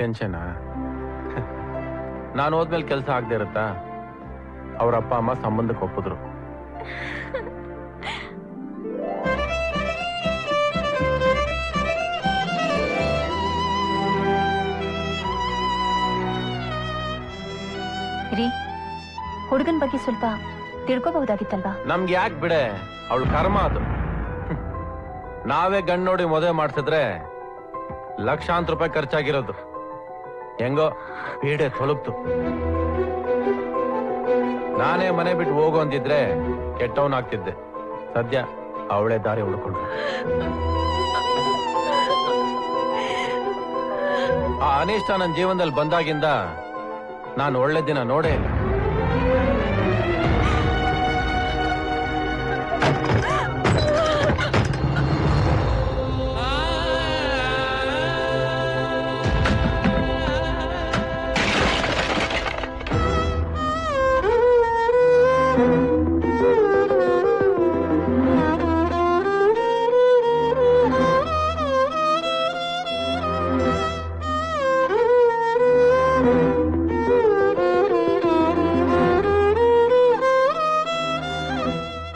Tension. ನಾನು ಹೋದ್ಮೇಲೆ ಕೆಲಸ ಆಗದೆ ಇರುತ್ತಾ? ಅವ್ರ ಅಪ್ಪ ಅಮ್ಮ ಸಂಬಂಧಕ್ಕೆ ಒಪ್ಪಿದ್ರು. ಹುಡುಗನ್ ಬಗ್ಗೆ ಸ್ವಲ್ಪ ತಿಳ್ಕೋಬಹುದಾಗಿತ್ತಲ್ವಾ? ನಮ್ಗೆ ಯಾಕೆ ಬಿಡೆ, ಅವಳು ಕರ್ಮ ಅದು. ನಾವೇ ಗಂಡು ನೋಡಿ ಮದುವೆ ಮಾಡ್ಸಿದ್ರೆ ಲಕ್ಷಾಂತರ ರೂಪಾಯಿ ಖರ್ಚಾಗಿರೋದು. ಹೆಂಗೋ ಪೀಡೆ ತೊಲಗ್ತು. ನಾನೇ ಮನೆ ಬಿಟ್ಟು ಹೋಗು ಅಂದಿದ್ರೆ ಕೆಟ್ಟವನಾಗ್ತಿದ್ದೆ. ಸದ್ಯ ಅವಳೇ ದಾರಿ ಹುಡ್ಕೊಂಡ್ರು. ಆ ಅನಿಷ್ಟ ನನ್ನ ಜೀವನದಲ್ಲಿ ಬಂದಾಗಿಂದ ನಾನು ಒಳ್ಳೆ ದಿನ ನೋಡೇ ಇಲ್ಲ.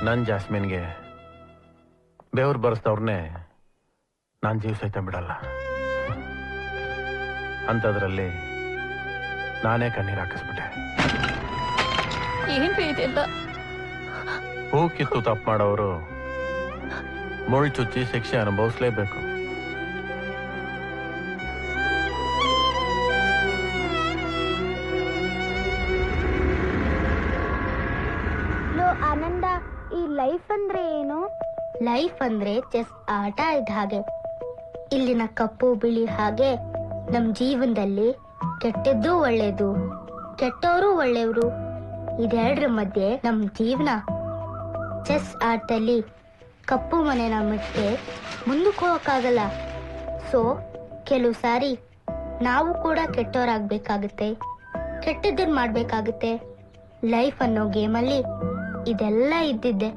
ನನ್ ಜಾಸ್ಮಿನ್ಗೆ ಬೆವರು ಬರೆಸ್ತವ್ರನ್ನೇ ನಾನ್ ಜೀವ ಸಹಿತ ಬಿಡಲ್ಲ. ಅಂತದ್ರಲ್ಲಿ ನಾನೇ ಕಣ್ಣೀರ್ ಹಾಕಿಸ್ಬಿಟ್ಟೆ. ಏನ್ರಿ ಇದೆಲ್ಲ? ಹೂ ಕಿತ್ತು ತಪ್ಪು ಮಾಡೋರು ಮುಳ್ಳು ಚುಚ್ಚಿ ಶಿಕ್ಷೆ ಅನುಭವಿಸ್ಲೇಬೇಕು. ಆನಂದ, ಈ ಲೈಫ್ ಅಂದ್ರೆ ಏನು? ಲೈಫ್ ಅಂದ್ರೆ ಚೆಸ್ ಆಟ ಇದ್ದ ಹಾಗೆ. ಇಲ್ಲಿನ ಕಪ್ಪು ಬಿಳಿ ಹಾಗೆ ನಮ್ ಜೀವನದಲ್ಲಿ ಕೆಟ್ಟದ್ದು ಒಳ್ಳೇದು, ಕೆಟ್ಟವರು ಒಳ್ಳೆಯವರು, ಇದೆರಡರ ಮಧ್ಯೆ ನಮ್ ಜೀವನ. ಚೆಸ್ ಆಟದಲ್ಲಿ ಕಪ್ಪು ಮನೆನ ಬಿಟ್ಟೆ ಮುಂದಕ್ಕೆ ಹೋಗಕ್ಕಾಗಲ್ಲ. ಸೊ ಕೆಲವು ಸಾರಿ ನಾವು ಕೂಡ ಕೆಟ್ಟವರಾಗ್ಬೇಕಾಗುತ್ತೆ, ಕೆಟ್ಟದ್ದನ್ ಮಾಡ್ಬೇಕಾಗುತ್ತೆ. ಲೈಫ್ ಅನ್ನೋ ಗೇಮಲ್ಲಿ ಇದೆಲ್ಲ ಇದ್ದಿದ್ದೆ.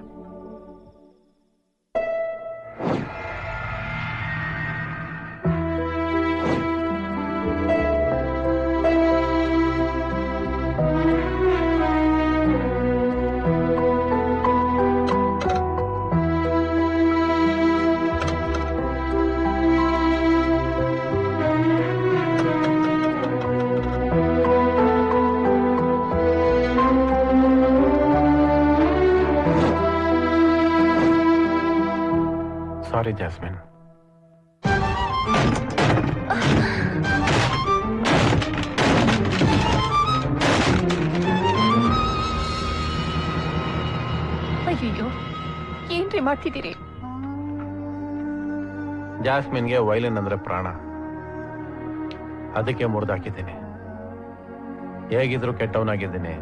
ಸಾರಿ ಜಾಸ್ಮಿನ್. ಅಯ್ಯೋ, ಏನ್ರಿ ಮಾಡ್ತಿದ್ದೀರಿ? ಜಾಸ್ಮಿನ್ಗೆ ವೈಲಿನ್ ಅಂದ್ರೆ ಪ್ರಾಣ. ಅದಕ್ಕೆ ಮುರಿದಾಕಿದ್ದೀನಿ. ಹೇಗಿದ್ರು ಕೆಟ್ಟವನಾಗಿದ್ದೀನಿ,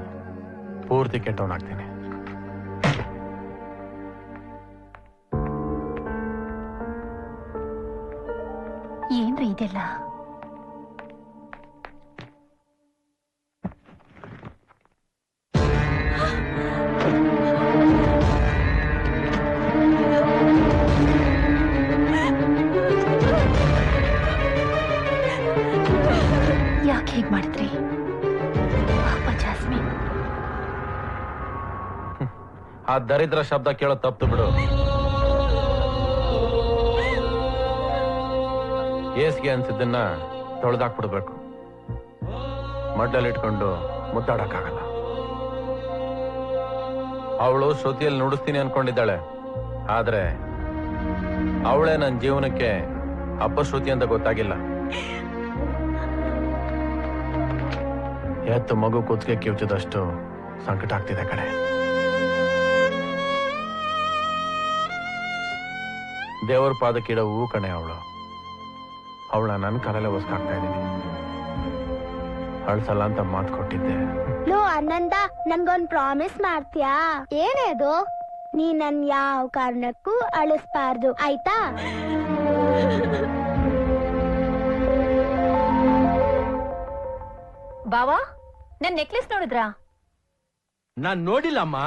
ಪೂರ್ತಿ ಕೆಟ್ಟವನಾಗ್ತೀನಿ. ಏನ್ರಿ ಇದೆಲ್ಲ? ಯಾಕೆ ಹೀಗ್ ಮಾಡಿದ್ರಿ ಪಾಪ ಜಾಸ್ಮಿನ್? ಆ ದರಿದ್ರ ಶಬ್ದ ಕೇಳೋ ತಪ್ಪು ಬಿಡು. ಏಸ್ಗೆ ಅನ್ಸಿದ್ದನ್ನ ತೊಳೆದಾಕ್ಬಿಡ್ಬೇಕು. ಮಡ್ಡಲ್ಲಿಟ್ಕೊಂಡು ಮುದ್ದಾಡಕ್ಕಾಗಲ್ಲ. ಅವಳು ಶ್ರುತಿಯಲ್ಲಿ ನುಡಿಸ್ತೀನಿ ಅನ್ಕೊಂಡಿದ್ದಾಳೆ. ಆದ್ರೆ ಅವಳೇ ನನ್ನ ಜೀವನಕ್ಕೆ ಅಪಶ್ರುತಿ ಅಂತ ಗೊತ್ತಾಗಿಲ್ಲ. ಎತ್ತು ಮಗು ಕುತ್ತಿಗೆ ಕಿವುಚಿದಷ್ಟು ಸಂಕಟ ಆಗ್ತಿದೆ ಕಡೆ. ದೇವರ ಪಾದಕ್ಕಿಡ ಹೂ ಕಣೆ ಅವಳು. ಅವಳನ್ನ ನನ್ನ ಕಾಲಲ್ಲೇ ಒಸ್ಕಾಗ್ತಾ ಇದ್ದೀನಿ. ಅಳ್ಸಲ್ಲ ಅಂತ ಮಾತು ಕೊಟ್ಟಿದ್ದೆ. ಲೋ ಆನಂದ, ನನ್ಗೊಂದ್ ಪ್ರಾಮಿಸ್ ಮಾಡ್ತೀಯಾ? ಏನೇ ಅದು? ನೀ ನನ್ ಯಾವ ಕಾರಣಕ್ಕೂ ಅಳಿಸ್ಬಾರ್ದು, ಆಯ್ತಾ? ಬಾವಾ, ನನ್ ನೆಕ್ಲೆಸ್ ನೋಡಿದ್ರಾ? ನಾನ್ ನೋಡಿಲ್ಲಮ್ಮ.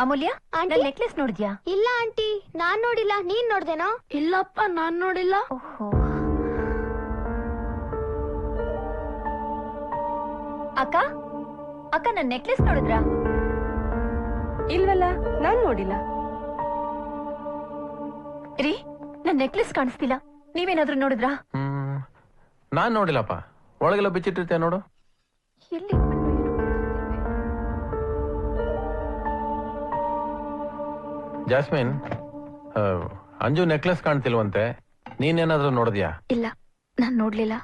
ಅಮೂಲ್ಯ, ನನ್ ನೆಕ್ಲೆಸ್ ನೋಡಿದ್ಯಾ? ಇಲ್ಲ ಆಂಟಿ, ನಾನ್ ನೋಡಿಲ್ಲ. ನೀನ್ ನೋಡ್ದೇನೋ? ಇಲ್ಲಪ್ಪ, ನಾನ್ ನೋಡಿಲ್ಲ. ಓಹೋ, ಅಕ್ಕ ಅಕ್ಕ ನನ್ ನೆಕ್ಲೆಸ್ ನೋಡಿದ್ರಾ? ಇಲ್ವಲ್ಲ, ನಾನ್ ನೋಡಿಲ್ಲ. ರೀ, ನನ್ ನೆಕ್ಲೆಸ್ ಕಾಣಿಸ್ತಿಲ್ಲ, ನೀವೇನಾದ್ರೂ ನೋಡಿದ್ರಾ? ನಾನ್ ನೋಡಿಲ್ಲಪ್ಪ. ಒಳಗೆಲ್ಲ ಬಿಚ್ಚಿಟ್ಟಿರ್ತೆ ನೋಡು. ಎಲ್ಲಿ ಜಾಸ್ಮಿನ್, ಅಂಜು ನೆಕ್ಲೆಸ್ ಕಾಣ್ತಿಲ್ವಂತೆ, ನೀನೇನಾದ್ರೂ ನೋಡಿದ್ಯಾ? ಇಲ್ಲ, ನಾನ್ ನೋಡ್ಲಿಲ್ಲ.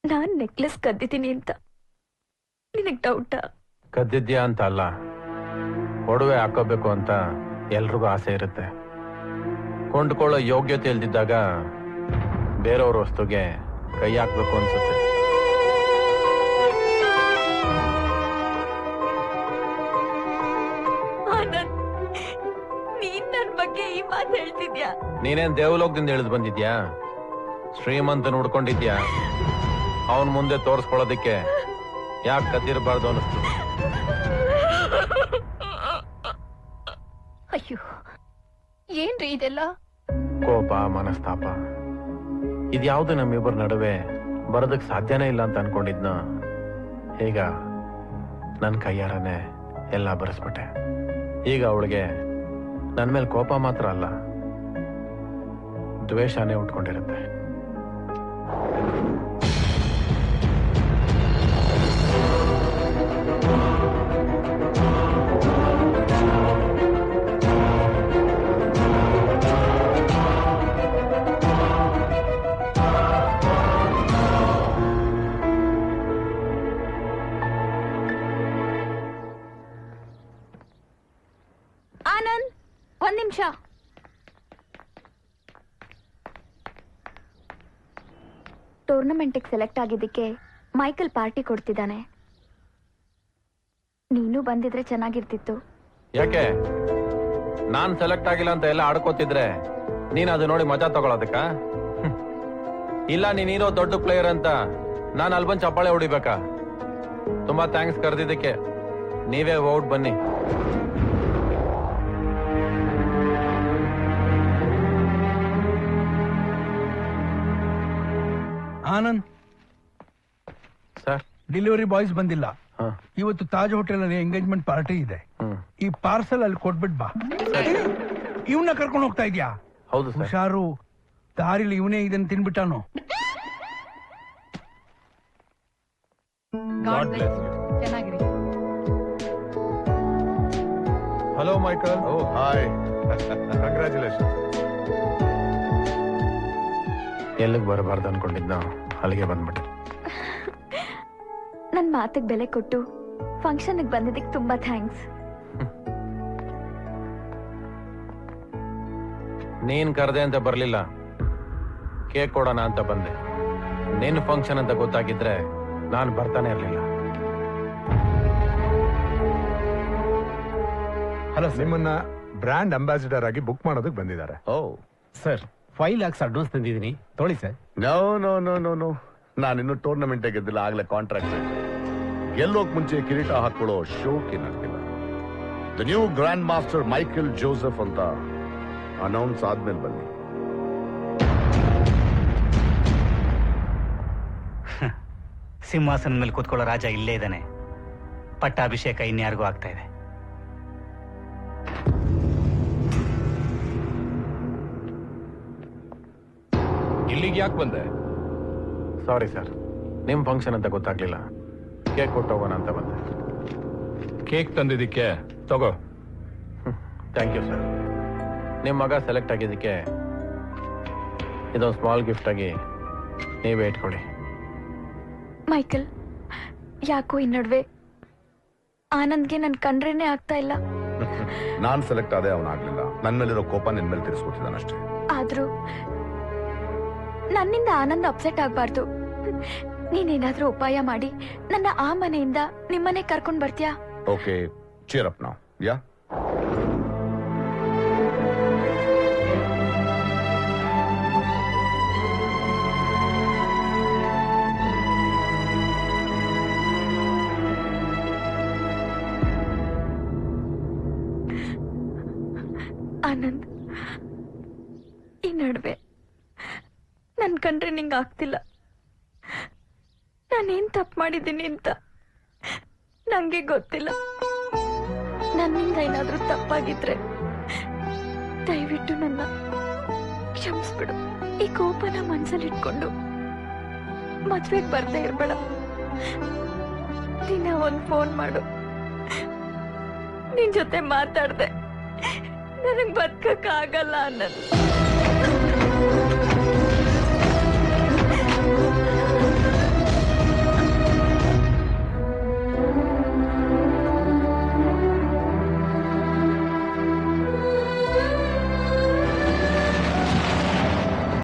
ನಾನ್ ನೆಕ್ಲೆಸ್ ಕದ್ದಿದ್ದೀನಿ ಅಂತ ನಿನಗ್ ಡೌಟಾ? ಕದ್ದಿದ್ಯಾ ಅಂತ ಅಲ್ಲ, ಒಡವೆ ಹಾಕೋಬೇಕು ಅಂತ ಎಲ್ರಿಗೂ ಆಸೆ ಇರುತ್ತೆ. ಕೊಂಡ್ಕೊಳ್ಳೋ ಯೋಗ್ಯತೆ ಇಲ್ದಿದ್ದಾಗ ಬೇರೆಯವ್ರ ವಸ್ತುಗೆ ಕೈ ಹಾಕ್ಬೇಕು ಅನ್ಸುತ್ತೆ. ನೀನ್ ನನ್ ಬಗ್ಗೆ ಈ ಮಾತು ಹೇಳ್ತಿದ್ಯಾ? ನೀನೇನ್ ದೇವಲೋಕದಿಂದ ಇಳಿದು ಬಂದಿದ್ಯಾ? ಶ್ರೀಮಂತನ ಹುಡ್ಕೊಂಡಿದ್ಯಾ? ಅವನ್ ಮುಂದೆ ತೋರ್ಸ್ಕೊಳ್ಳೋದಿಕ್ಕೆ ಯಾಕೆ ಕದ್ದಿರಬಾರ್ದು ಅನಿಸ್ತು. ಅಯ್ಯೋ, ಏನ್ರಿ ಇದೆಲ್ಲ? ಕೋಪ, ಮನಸ್ತಾಪ ಇದ್ಯಾವ್ದು ನಮ್ಮಿಬ್ಬರ ನಡುವೆ ಬರೋದಕ್ ಸಾಧ್ಯನೇ ಇಲ್ಲ ಅಂತ ಅನ್ಕೊಂಡಿದ್ನ. ಈಗ ನನ್ ಕೈಯಾರನೆ ಎಲ್ಲ ಬರೆಸ್ಬಿಟ್ಟೆ. ಈಗ ಅವಳಿಗೆ ನನ್ ಮೇಲೆ ಕೋಪ ಮಾತ್ರ ಅಲ್ಲ, ದ್ವೇಷನೇ ಉಟ್ಕೊಂಡಿರುತ್ತೆ. ಆನಂದ್, ಒಂದ್ ನಿಮಿಷ. ಟೂರ್ನಮೆಂಟಿಗೆ ಸೆಲೆಕ್ಟ್ ಆಗಿದ್ದಕ್ಕೆ ಮೈಕಲ್ ಪಾರ್ಟಿ ಕೊಡ್ತಿದ್ದಾನೆ. ನೀನು ಬಂದಿದ್ರೆ ಚೆನ್ನಾಗಿರ್ತಿತ್ತು. ಯಾಕೆ? ನಾನ್ ಸೆಲೆಕ್ಟ್ ಆಗಿಲ್ಲ ಅಂತ ಎಲ್ಲ ಆಡ್ಕೋತಿದ್ರೆ ನೀನ್ ಅದು ನೋಡಿ ಮಜಾ ತಗೊಳೋದಕ್ಕ? ಇಲ್ಲ, ನೀನಿರೋ ದೊಡ್ಡ ಪ್ಲೇಯರ್ ಅಂತ ನಾನು ಅಲ್ಲಿ ಬಂದು ಚಪ್ಪಾಳೆ ಹೊಡಿಬೇಕಾ? ತುಂಬಾ ಥ್ಯಾಂಕ್ಸ್ ಕರೆದಿದ್ದಕ್ಕೆ. ನೀವೇ ಔಟ್ ಬನ್ನಿ. ಆನಂದ್ ಸರ್, ಡೆಲಿವರಿ ಬಾಯ್ಸ್ ಬಂದಿಲ್ಲ. ಹಾ. ಇವತ್ತು ತಾಜ್ ಹೋಟೆಲ್ ಅಲ್ಲಿ ಎಂಗೇಜ್ಮೆಂಟ್ ಪಾರ್ಟಿ ಇದೆ. ಈ ಪಾರ್ಸಲ್ ಅಲ್ಲಿ ಕೊಟ್ಬಿಟ್ ಬಾ. ಇವನ್ನ ಕರ್ಕೊಂಡು ಹೋಗ್ತಾ ಇದ್ಯಾ? ಹೌದು ಸರ್. ಹುಷಾರು, ದಾರಿಲಿ ಇವನೇ ಇದನ್ನ ತಿನ್ಬಿಟ್ಟಾನು. Hello Michael. Oh hi, congratulation. ಎಲ್ಲಿಗೆ ಬರಬಾರ್ದು ಅನ್ಕೊಂಡಿದ್ನ, ಅಲ್ಲಿಗೆ ಬಂದ್ಬಿಟ್ಟೆ. ನನ್ ಮಾತಿಗೆ ಬೆಲೆ ಕೊಟ್ಟು ಫಂಕ್ಷನ್ಗೆ ಬಂದಿದ್ದಕ್ಕೆ ತುಂಬಾ ಥ್ಯಾಂಕ್ಸ್. ನೀನ್ ಕರೆದೆ ಅಂತ ಬರ್ಲಿಲ್ಲ, ಕೇಕ್ ಕೊಡೋಣ ಅಂತ ಬಂದೆ. ನಿನ್ ಫಂಕ್ಷನ್ ಅಂತ ಗೊತ್ತಾಗಿದ್ರೆ ನಾನು ಬರ್ತಾನೆ ಇರ್ಲಿಲ್ಲ. ಹಲೋ, ನಿಮ್ಮನ್ನ ಬ್ರ್ಯಾಂಡ್ ಅಂಬಾಸಿಡರ್ ಆಗಿ ಬುಕ್ ಮಾಡೋದಕ್ಕೆ ಬಂದಿದ್ದಾರೆ. ಓ ಸರ್, 5 lakhs ಅಡ್ವಾನ್ಸ್ ತಂದಿದ್ದೀನಿ, ತೊಳಿ ಸರ್. No no no no no, ನಾನಿನ್ನು ಟೂರ್ನಮೆಂಟ್ ಗೆದ್ದಿಲ್ಲ, ಆಗ್ಲೇ ಕಾಂಟ್ರಾಕ್ಟ್ ಗೆಲ್ಲೋಕ್ ಮುಂಚೆ ಕಿರೀಟ ಹಾಕೊಳ್ಳೋ ಶೋಕಿ ನನಗಿಲ್ಲ. The new grandmaster Michael Joseph ಅಂತ ಅನೌನ್ಸ್ ಆದ್ಮೇಲೆ ಬನ್ನಿ. ಸಿಂಹಾಸನ ಮೇಲೆ ಕೂತ್ಕೊಳ್ಳೋ ರಾಜ ಇಲ್ಲೇ ಇದ್ದಾನೆ. ಪಟ್ಟಾಭಿಷೇಕ ಇನ್ಯಾರಿಗೂ ಆಗ್ತಾ ಇದೆ. ಇಲ್ಲಿಗೆ ಯಾಕೆ ಬಂದೆ? ಸಾರಿ ಸರ್, ನಿಮ್ ಫಂಕ್ಷನ್ ಅಂತ ಗೊತ್ತಾಗ್ಲಿಲ್ಲ, ಕೇಕ್ ಕೊಟ್ಟು ಹೋಗೋಣ ಅಂತ ಬಂದೆ. ಕೇಕ್ ತಂದಿದ್ದಕ್ಕೆ ತಗೋ. Thank you sir. ನಿಮ್ಮ ಮಗ ಸೆಲೆಕ್ಟ್ ಆಗಿದ್ದಕ್ಕೆ ಇದೊಂದು ಸ್ಮಾಲ್ ಗಿಫ್ಟ್ ಆಗಿ ನೀವೇ ಇಟ್ಕೊಳ್ಳಿ. ಮೈಕಲ್, ಯಾಕೋ ಈ ನಡುವೆ ಆನಂದ್ಗೆ ನನ್ ಕಂಡ್ರೇನೆ ಆಗ್ತಾ ಇಲ್ಲ. ನಾನ್ ಸೆಲೆಕ್ಟ್ ಆದೆ ಅವನಾಗ್ಲಿಲ್ಲ. ನನ್ ಮೇಲಿರೋ ಕೋಪ ನಿನ್ ಮೇಲೆ ತಿರ್ಸ್ಕೊತಿದ್ದಾನಷ್ಟೇ. ಆದ್ರೂ ನನ್ನಿಂದ ಆನಂದ್ ಅಪ್ಸೆಟ್ ಆಗ್ಬಾರ್ದು. ನೀನೇನಾದ್ರೂ ಉಪಾಯ ಮಾಡಿ ನನ್ನ ಆ ಮನೆಯಿಂದ ನಿಮ್ಮನೆ ಕರ್ಕೊಂಡ್ ಬರ್ತೀಯಾ? ಓಕೆ, ಚೀರ್ ಅಪ್ ನಾವ್. ಯಾ, ಆನಂದ್, ಈ ನಡುವೆ ನನ್ ಕಂಡ್ರೆ ನಿಂಗೆ ಆಗ್ತಿಲ್ಲ. ನಾನೇನ್ ತಪ್ಪು ಮಾಡಿದ್ದೀನಿ ಅಂತ ನಂಗೆ ಗೊತ್ತಿಲ್ಲ. ನನ್ನಿಂದ ಏನಾದ್ರೂ ತಪ್ಪಾಗಿದ್ರೆ ದಯವಿಟ್ಟು ನನ್ನ ಕ್ಷಮಿಸ್ಬಿಡು. ಈ ಕೋಪನ ಮನ್ಸಲ್ಲಿಟ್ಕೊಂಡು ಮದ್ವೆಗ್ ಬರ್ದೇ ಇರ್ಬೇಡ. ದಿನ ಒಂದ್ ಫೋನ್ ಮಾಡು. ನಿನ್ ಜೊತೆ ಮಾತಾಡ್ದೆ ನನಗ್ ಬದುಕಕ್ಕಾಗಲ್ಲ ಅನ್ನೋದು.